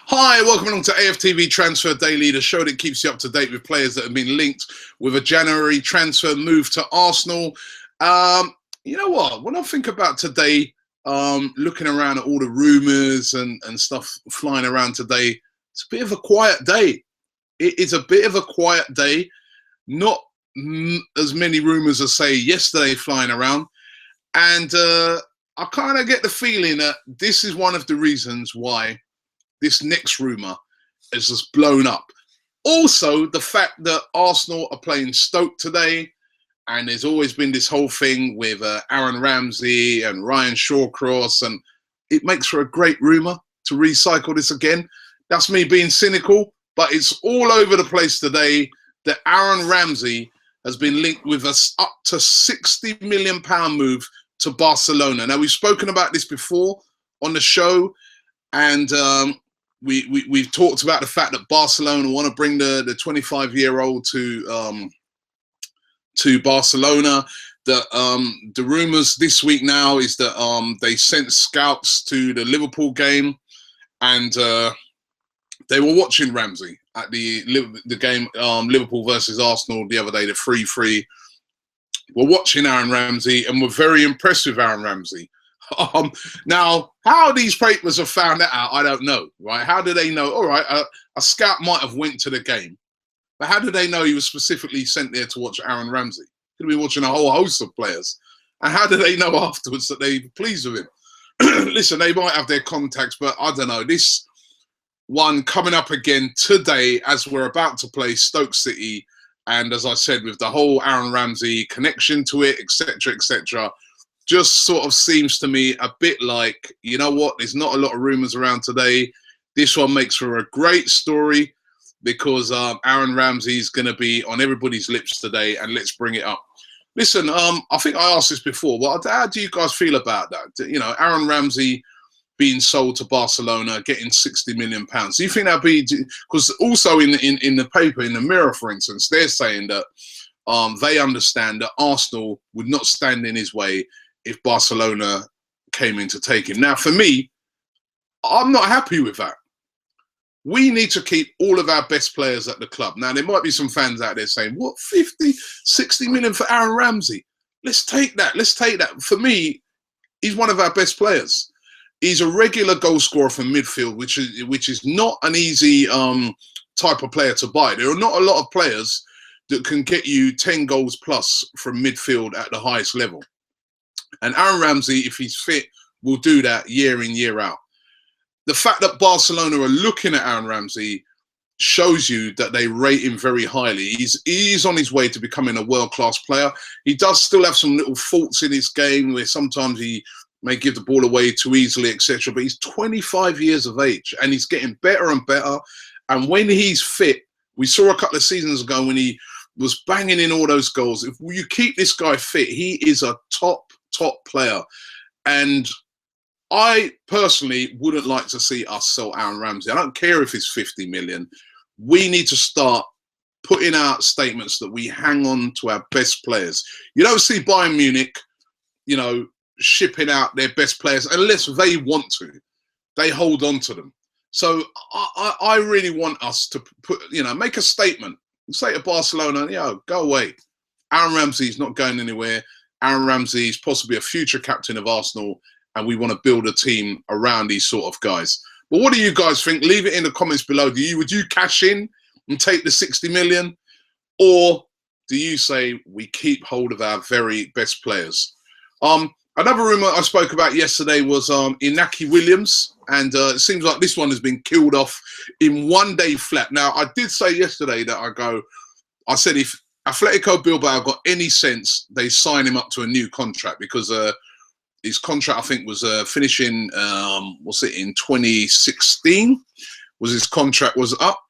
Hi, welcome along to AFTV Transfer Daily, the show that keeps you up to date with players that have been linked with a January transfer move to Arsenal. You know what? When I think about today, looking around at all the rumours and stuff flying around today, it's a bit of a quiet day. It is a bit of a quiet day. Not as many rumours as, say, yesterday flying around. And I kind of get the feeling that this is one of the reasons why this next rumour has just blown up. Also, the fact that Arsenal are playing Stoke today, and there's always been this whole thing with Aaron Ramsey and Ryan Shawcross, and it makes for a great rumour to recycle this again. That's me being cynical, but it's all over the place today that Aaron Ramsey has been linked with us up to £60 million move to Barcelona. Now, we've spoken about this before on the show, and we've talked about the fact that Barcelona want to bring the 25-year-old to Barcelona. The rumours this week now is that they sent scouts to the Liverpool game, and they were watching Ramsey at the game Liverpool versus Arsenal the other day, the 3-3. We're watching Aaron Ramsey, and we're very impressed with Aaron Ramsey. Now, how these papers have found that out, I don't know, right? How do they know? All right, a scout might have went to the game, but how do they know he was specifically sent there to watch Aaron Ramsey? Could be watching a whole host of players. And how do they know afterwards that they're pleased with him? Listen, they might have their contacts, but I don't know. This one coming up again today as we're about to play Stoke City, and as I said, with the whole Aaron Ramsey connection to it, etc., just sort of seems to me a bit like, you know what, there's not a lot of rumours around today. This one makes for a great story because Aaron Ramsey is going to be on everybody's lips today, and let's bring it up. Listen, I think I asked this before, but how do you guys feel about that? You know, Aaron Ramsey being sold to Barcelona, getting £60 million. Do you think that'd be, because also in the paper, in the Mirror, for instance, they're saying that they understand that Arsenal would not stand in his way if Barcelona came in to take him. Now, for me, I'm not happy with that. We need to keep all of our best players at the club. Now, there might be some fans out there saying, what, 50, 60 million for Aaron Ramsey? Let's take that. Let's take that. For me, he's one of our best players. He's a regular goal scorer from midfield, which is not an easy type of player to buy. There are not a lot of players that can get you 10 goals plus from midfield at the highest level. And Aaron Ramsey, if he's fit, will do that year in, year out. The fact that Barcelona are looking at Aaron Ramsey shows you that they rate him very highly. He's on his way to becoming a world-class player. He does still have some little faults in his game where sometimes he may give the ball away too easily, etc. But he's 25 years of age, and he's getting better and better. And when he's fit, we saw a couple of seasons ago when he was banging in all those goals. If you keep this guy fit, he is a top player. And I personally wouldn't like to see us sell Aaron Ramsey. I don't care if it's 50 million. We need to start putting out statements that we hang on to our best players. You don't see Bayern Munich, you know, shipping out their best players unless they want to. They hold on to them. So I really want us to put, you know, make a statement. Say to Barcelona, go away. Aaron Ramsey's not going anywhere. Aaron Ramsey is possibly a future captain of Arsenal, and we want to build a team around these sort of guys. But what do you guys think? Leave it in the comments below. Would you cash in and take the 60 million? Or do you say we keep hold of our very best players? Another rumour I spoke about yesterday was Inaki Williams, and it seems like this one has been killed off in one day flat. Now, I did say yesterday that I said if Atletico Bilbao got any sense, they sign him up to a new contract, because his contract, I think, was finishing, in 2016, his contract was up,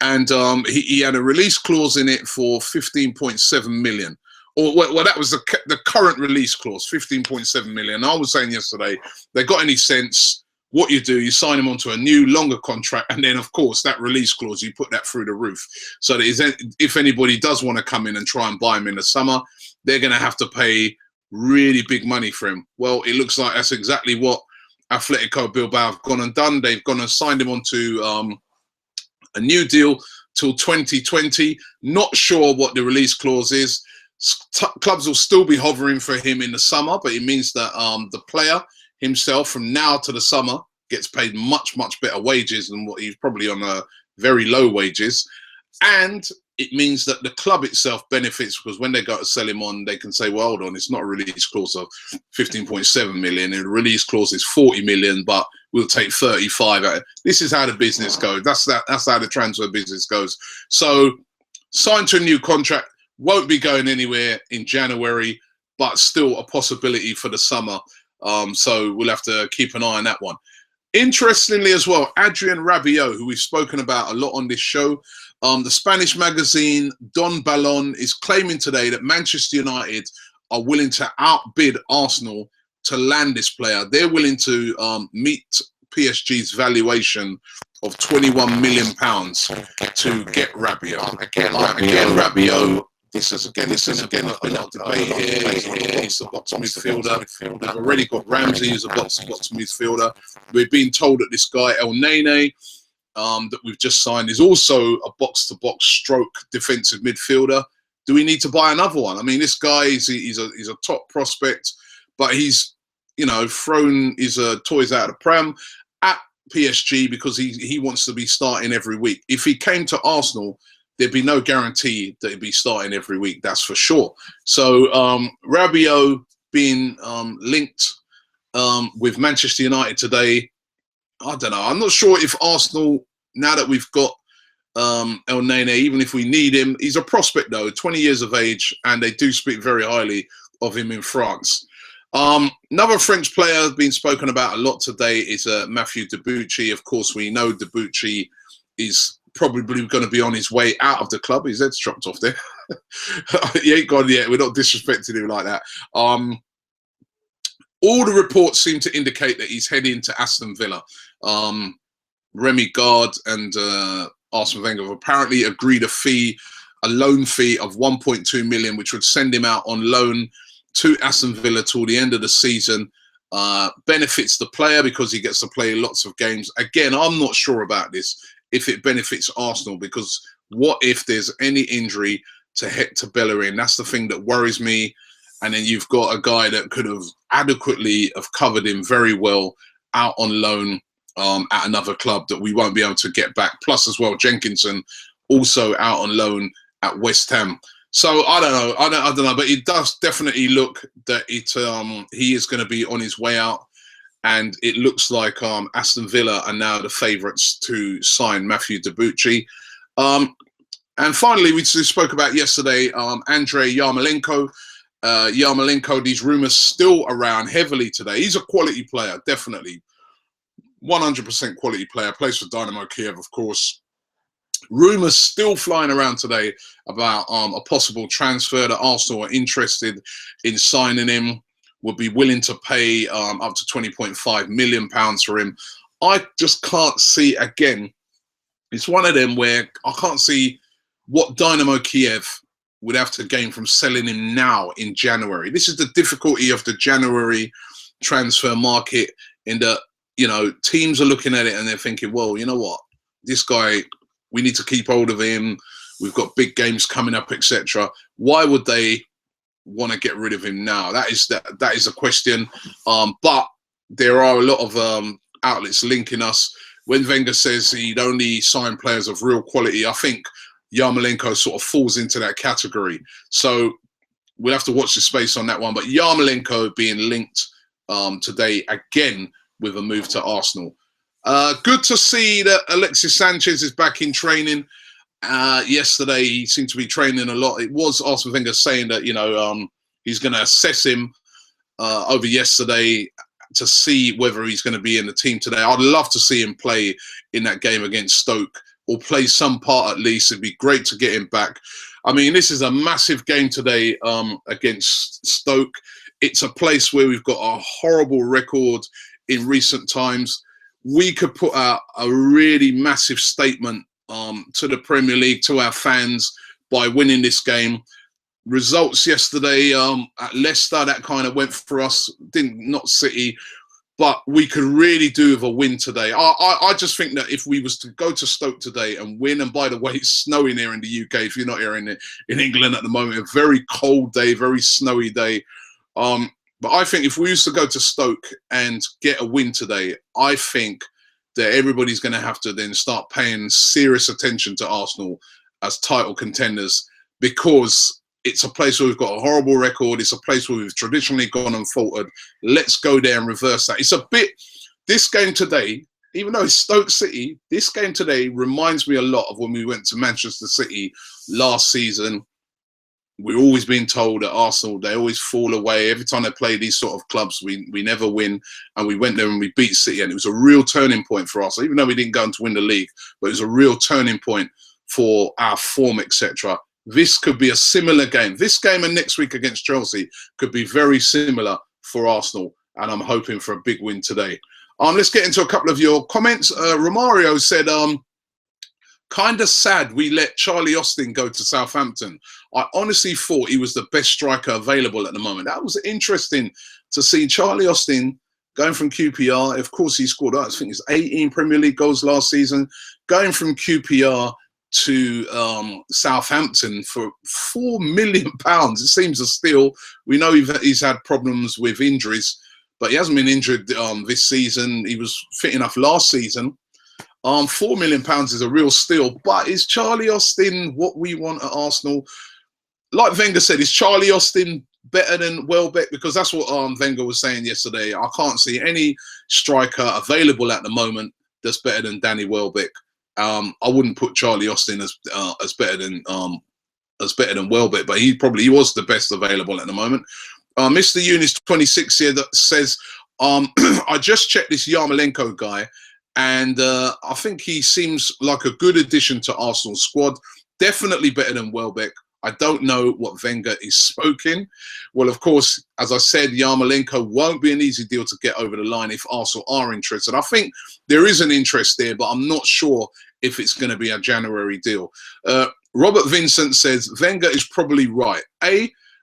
and he had a release clause in it for 15.7 million. Or well, that was the current release clause, 15.7 million. I was saying yesterday, they got any sense, what you do, you sign him onto a new, longer contract, and then, of course, that release clause, you put that through the roof. So that if anybody does want to come in and try and buy him in the summer, they're going to have to pay really big money for him. Well, it looks like that's exactly what Atletico Bilbao have gone and done. They've gone and signed him onto a new deal till 2020. Not sure what the release clause is. Clubs will still be hovering for him in the summer, but it means that the player himself from now to the summer gets paid much, much better wages than what he's probably on very low wages. And it means that the club itself benefits, because when they go to sell him on, they can say, well, hold on, it's not a release clause of 15.7 million. And the release clause is 40 million, but we'll take 35 out. This is how the business goes. That's how the transfer business goes. So signed to a new contract, won't be going anywhere in January, but still a possibility for the summer. So we'll have to keep an eye on that one. Interestingly as well, Adrien Rabiot, who we've spoken about a lot on this show, the Spanish magazine Don Balon is claiming today that Manchester United are willing to outbid Arsenal to land this player. They're willing to meet PSG's valuation of £21 million to get Rabiot. Again, Rabiot. This is again a lot of debate here. He's a box midfielder. We've already got Ramsey, who's a box midfielder. We're being told that this guy El Nene, that we've just signed, is also a box-to-box stroke defensive midfielder. Do we need to buy another one? I mean, this guy he's a top prospect, but he's thrown his toys out of the pram at PSG because he wants to be starting every week. If he came to Arsenal, there'd be no guarantee that he'd be starting every week. That's for sure. So Rabiot being linked with Manchester United today. I don't know. I'm not sure if Arsenal, now that we've got El Nene, even if we need him, he's a prospect though, 20 years of age, and they do speak very highly of him in France. Another French player being spoken about a lot today is Mathieu Debuchy. Of course, we know Debuchy is probably going to be on his way out of the club. His head's chopped off there. He ain't gone yet. We're not disrespecting him like that. All the reports seem to indicate that he's heading to Aston Villa. Remy Gard and Arsene Wenger have apparently agreed a loan fee of 1.2 million, which would send him out on loan to Aston Villa till the end of the season. Benefits the player because he gets to play lots of games. Again, I'm not sure about this, if it benefits Arsenal, because what if there's any injury to Hector Bellerin? That's the thing that worries me. And then you've got a guy that could have adequately have covered him very well out on loan at another club that we won't be able to get back. Plus as well, Jenkinson also out on loan at West Ham. So I don't know. I don't know, but it does definitely look that he is going to be on his way out. And it looks like Aston Villa are now the favourites to sign Mathieu Debuchy. And finally, we spoke about yesterday, Adrien Yarmolenko. Yarmolenko, these rumours still around heavily today. He's a quality player, definitely. 100% quality player. Plays for Dynamo Kiev, of course. Rumours still flying around today about a possible transfer, that Arsenal are interested in signing him, would be willing to pay up to £20.5 million for him. I just can't see, again, it's one of them where I can't see what Dynamo Kiev would have to gain from selling him now in January. This is the difficulty of the January transfer market, in that, teams are looking at it and they're thinking, well, you know what, this guy, we need to keep hold of him. We've got big games coming up, etc. Why would they want to get rid of him now? That is a question. But there are a lot of outlets linking us. When Wenger says he'd only sign players of real quality, I think Yarmolenko sort of falls into that category. So we'll have to watch the space on that one. But Yarmolenko being linked today again with a move to Arsenal. Good to see that Alexis Sanchez is back in training. Yesterday, he seemed to be training a lot. It was Arsene Wenger saying that, he's going to assess him over yesterday to see whether he's going to be in the team today. I'd love to see him play in that game against Stoke, or play some part at least. It'd be great to get him back. I mean, this is a massive game today against Stoke. It's a place where we've got a horrible record in recent times. We could put out a really massive statement to the Premier League, to our fans, by winning this game. Results yesterday at Leicester, that kind of went for us. Not City, but we could really do with a win today. I just think that if we was to go to Stoke today and win, and by the way, it's snowing here in the UK. If you're not here in England at the moment, a very cold day, very snowy day. But I think if we used to go to Stoke and get a win today, I think that everybody's going to have to then start paying serious attention to Arsenal as title contenders, because it's a place where we've got a horrible record. It's a place where we've traditionally gone and faltered. Let's go there and reverse that. It's a bit, this game today, even though it's Stoke City, this game today reminds me a lot of when we went to Manchester City last season. We're always being told that Arsenal, they always fall away. Every time they play these sort of clubs, we never win. And we went there and we beat City, and it was a real turning point for us. Even though we didn't go on to win the league, but it was a real turning point for our form, etc. This could be a similar game. This game and next week against Chelsea could be very similar for Arsenal, and I'm hoping for a big win today. Let's get into a couple of your comments. Romario said, kind of sad we let Charlie Austin go to Southampton. I honestly thought he was the best striker available at the moment. That was interesting to see Charlie Austin going from QPR. Of course, he scored, I think it's 18 Premier League goals last season. Going from QPR to Southampton for £4 million. It seems a steal. We know he's had problems with injuries, but he hasn't been injured this season. He was fit enough last season. £4 million is a real steal, but is Charlie Austin what we want at Arsenal? Like Wenger said, is Charlie Austin better than Welbeck? Because that's what Wenger was saying yesterday. I can't see any striker available at the moment that's better than Danny Welbeck. I wouldn't put Charlie Austin as better than Welbeck, but he was the best available at the moment. Mr. Eunice 26 here that says, I just checked this Yarmolenko guy, and I think he seems like a good addition to Arsenal's squad. Definitely better than Welbeck. I don't know what Wenger is smoking. Well, of course, as I said, Yarmolenko won't be an easy deal to get over the line if Arsenal are interested. I think there is an interest there, but I'm not sure if it's going to be a January deal. Robert Vincent says, Wenger is probably right.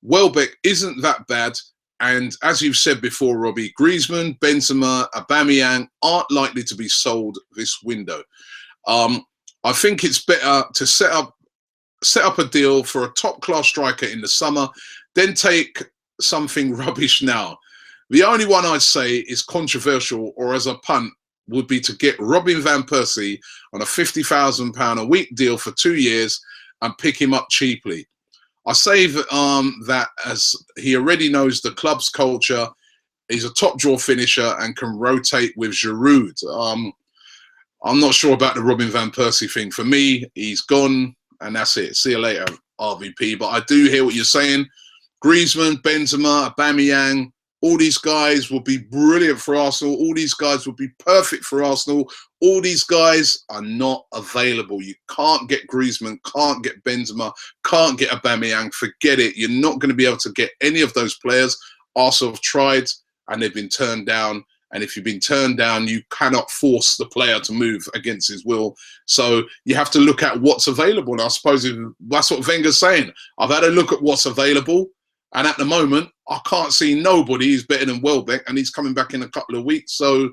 Welbeck isn't that bad. And as you've said before, Robbie, Griezmann, Benzema, Aubameyang aren't likely to be sold this window. I think it's better to set up a deal for a top-class striker in the summer, then take something rubbish now. The only one I'd say is controversial, or as a punt, would be to get Robin van Persie on a £50,000 a week deal for 2 years and pick him up cheaply. I say that as he already knows the club's culture, he's a top-draw finisher and can rotate with Giroud. I'm not sure about the Robin van Persie thing. For me, he's gone, and that's it. See you later, RVP. But I do hear what you're saying. Griezmann, Benzema, Aubameyang, all these guys will be brilliant for Arsenal. All these guys will be perfect for Arsenal. All these guys are not available. You can't get Griezmann, can't get Benzema, can't get Aubameyang. Forget it. You're not going to be able to get any of those players. Arsenal have tried, and they've been turned down. And if you've been turned down, you cannot force the player to move against his will. So you have to look at what's available. And I suppose that's what Wenger's saying. I've had a look at what's available. And at the moment, I can't see nobody who's better than Welbeck. And he's coming back in a couple of weeks. So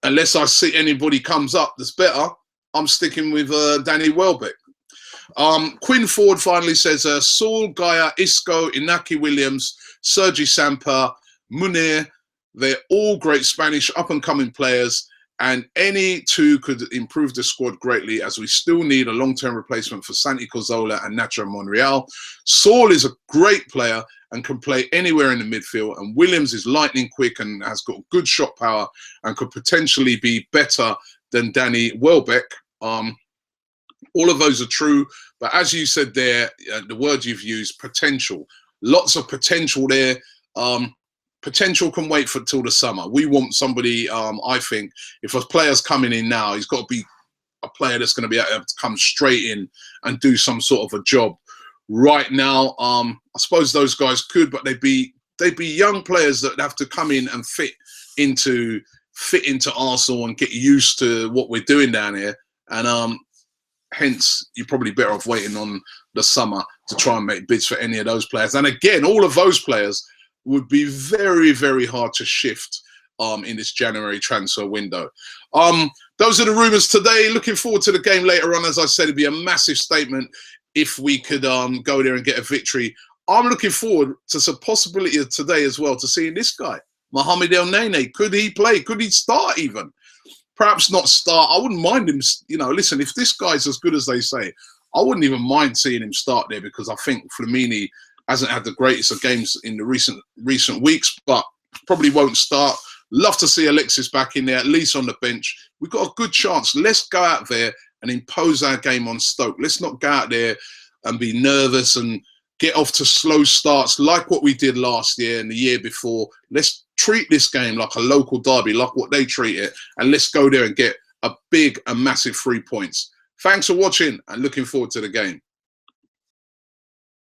unless I see anybody comes up that's better, I'm sticking with Danny Welbeck. Quinn Ford finally says, Saul, Gaia, Isco, Inaki Williams, Sergi Samper, Munir, they're all great Spanish up-and-coming players, and any two could improve the squad greatly, as we still need a long-term replacement for Santi Cazorla and Nacho Monreal. Saul is a great player and can play anywhere in the midfield, and Williams is lightning quick and has got good shot power and could potentially be better than Danny Welbeck. All of those are true, but as you said there, the word you've used, potential. Lots of potential there. Potential can wait for till the summer. We want somebody, I think, if a player's coming in now, he's got to be a player that's going to be able to come straight in and do some sort of a job. Right now, I suppose those guys could, but they'd be young players that have to come in and fit into Arsenal and get used to what we're doing down here. And hence, you're probably better off waiting on the summer to try and make bids for any of those players. And again, all of those players would be very, very hard to shift in this January transfer window. Those are the rumours today. Looking forward to the game later on. As I said, it'd be a massive statement if we could go there and get a victory. I'm looking forward to some possibility of today as well, to seeing this guy, Mohamed El Nene. Could he play? Could he start even? Perhaps not start. I wouldn't mind him. You know, listen, if this guy's as good as they say, I wouldn't even mind seeing him start there, because I think Flamini hasn't had the greatest of games in the recent weeks, but probably won't start. Love to see Alexis back in there, at least on the bench. We've got a good chance. Let's go out there and impose our game on Stoke. Let's not go out there and be nervous and get off to slow starts like what we did last year and the year before. Let's treat this game like a local derby, like what they treat it, and let's go there and get a big and massive 3 points. Thanks for watching and looking forward to the game.